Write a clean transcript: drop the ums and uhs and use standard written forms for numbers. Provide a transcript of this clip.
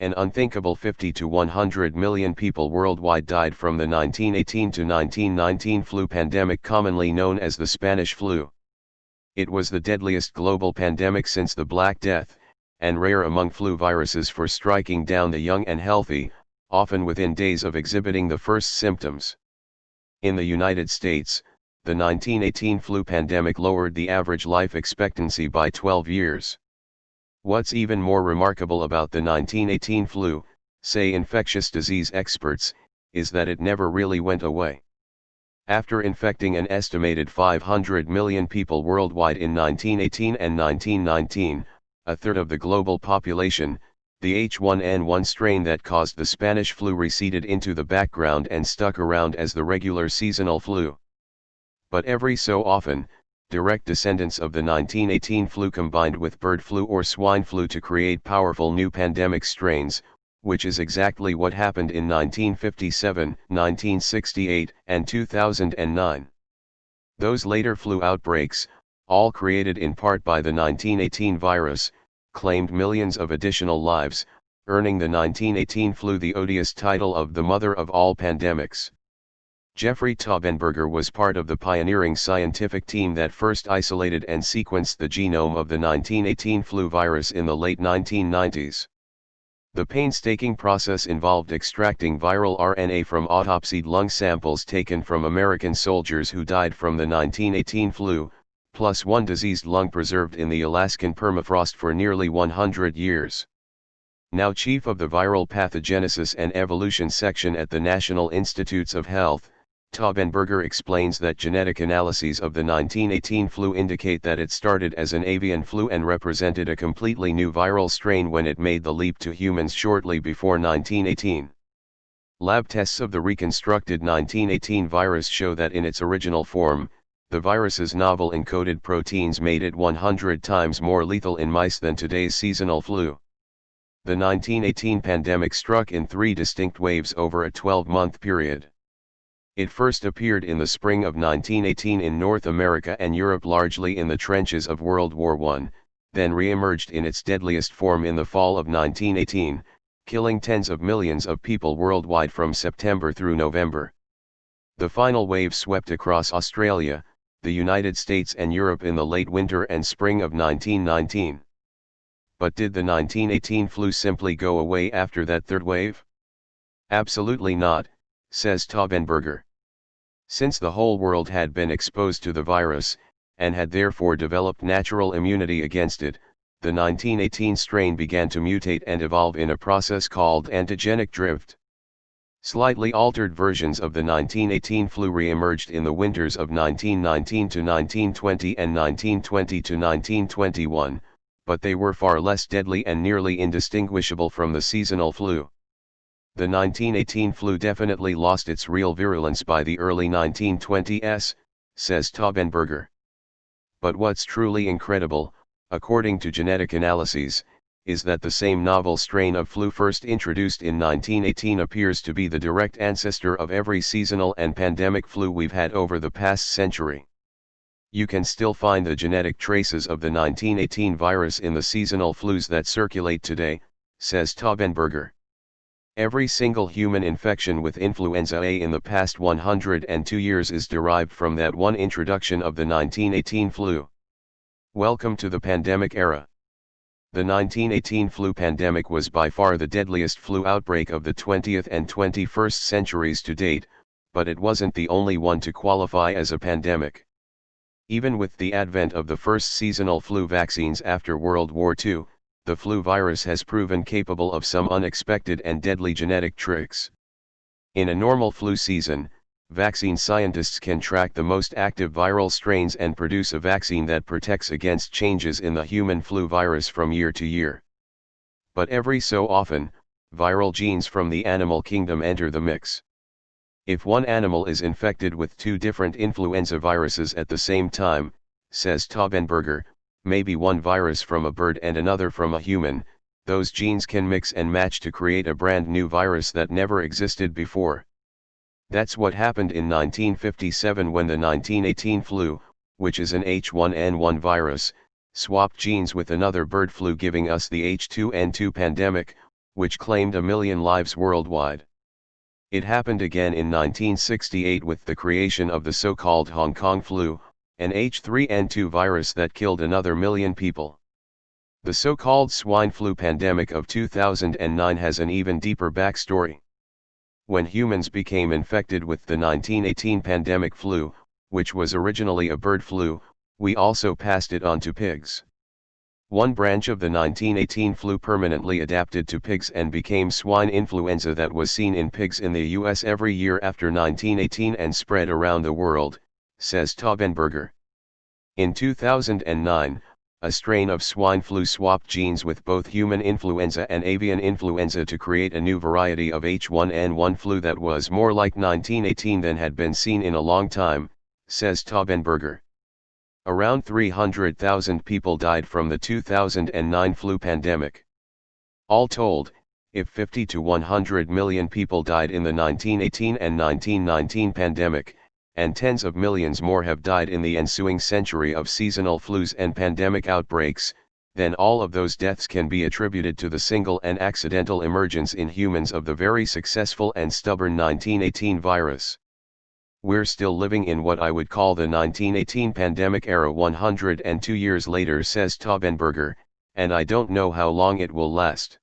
An unthinkable 50 to 100 million people worldwide died from the 1918 to 1919 flu pandemic, commonly known as the Spanish flu. It was the deadliest global pandemic since the Black Death, and rare among flu viruses for striking down the young and healthy, often within days of exhibiting the first symptoms. In the United States, the 1918 flu pandemic lowered the average life expectancy by 12 years. What's even more remarkable about the 1918 flu, say infectious disease experts, is that it never really went away. After infecting an estimated 500 million people worldwide in 1918 and 1919, a third of the global population, the H1N1 strain that caused the Spanish flu receded into the background and stuck around as the regular seasonal flu. But every so often, direct descendants of the 1918 flu combined with bird flu or swine flu to create powerful new pandemic strains, which is exactly what happened in 1957, 1968, and 2009. Those later flu outbreaks, all created in part by the 1918 virus, claimed millions of additional lives, earning the 1918 flu the odious title of the mother of all pandemics. Jeffrey Taubenberger was part of the pioneering scientific team that first isolated and sequenced the genome of the 1918 flu virus in the late 1990s. The painstaking process involved extracting viral RNA from autopsied lung samples taken from American soldiers who died from the 1918 flu, plus one diseased lung preserved in the Alaskan permafrost for nearly 100 years. Now chief of the Viral Pathogenesis and Evolution section at the National Institutes of Health, Taubenberger explains that genetic analyses of the 1918 flu indicate that it started as an avian flu and represented a completely new viral strain when it made the leap to humans shortly before 1918. Lab tests of the reconstructed 1918 virus show that in its original form, the virus's novel encoded proteins made it 100 times more lethal in mice than today's seasonal flu. The 1918 pandemic struck in 3 distinct waves over a 12-month period. It first appeared in the spring of 1918 in North America and Europe, largely in the trenches of World War I, then re-emerged in its deadliest form in the fall of 1918, killing tens of millions of people worldwide from September through November. The final wave swept across Australia, the United States and Europe in the late winter and spring of 1919. But did the 1918 flu simply go away after that third wave? Absolutely not, says Taubenberger. Since the whole world had been exposed to the virus, and had therefore developed natural immunity against it, the 1918 strain began to mutate and evolve in a process called antigenic drift. Slightly altered versions of the 1918 flu re-emerged in the winters of 1919 to 1920 and 1920 to 1921, but they were far less deadly and nearly indistinguishable from the seasonal flu. The 1918 flu definitely lost its real virulence by the early 1920s, says Taubenberger. But what's truly incredible, according to genetic analyses, is that the same novel strain of flu first introduced in 1918 appears to be the direct ancestor of every seasonal and pandemic flu we've had over the past century. You can still find the genetic traces of the 1918 virus in the seasonal flus that circulate today, says Taubenberger. Every single human infection with influenza A in the past 102 years is derived from that one introduction of the 1918 flu. Welcome to the pandemic era. The 1918 flu pandemic was by far the deadliest flu outbreak of the 20th and 21st centuries to date, but it wasn't the only one to qualify as a pandemic. Even with the advent of the first seasonal flu vaccines after World War II, the flu virus has proven capable of some unexpected and deadly genetic tricks. In a normal flu season, vaccine scientists can track the most active viral strains and produce a vaccine that protects against changes in the human flu virus from year to year. But every so often, viral genes from the animal kingdom enter the mix. If one animal is infected with 2 different influenza viruses at the same time, says Taubenberger, maybe one virus from a bird and another from a human, those genes can mix and match to create a brand new virus that never existed before. That's what happened in 1957 when the 1918 flu, which is an H1N1 virus, swapped genes with another bird flu, giving us the H2N2 pandemic, which claimed 1 million lives worldwide. It happened again in 1968 with the creation of the so-called Hong Kong flu, an H3N2 virus that killed another million people. The so-called swine flu pandemic of 2009 has an even deeper backstory. When humans became infected with the 1918 pandemic flu, which was originally a bird flu, we also passed it on to pigs. One branch of the 1918 flu permanently adapted to pigs and became swine influenza that was seen in pigs in the US every year after 1918 and spread around the world, says Taubenberger. In 2009, a strain of swine flu swapped genes with both human influenza and avian influenza to create a new variety of H1N1 flu that was more like 1918 than had been seen in a long time, says Taubenberger. Around 300,000 people died from the 2009 flu pandemic. All told, if 50 to 100 million people died in the 1918 and 1919 pandemic, and tens of millions more have died in the ensuing century of seasonal flus and pandemic outbreaks, then all of those deaths can be attributed to the single and accidental emergence in humans of the very successful and stubborn 1918 virus. We're still living in what I would call the 1918 pandemic era 102 years later, says Taubenberger, and I don't know how long it will last.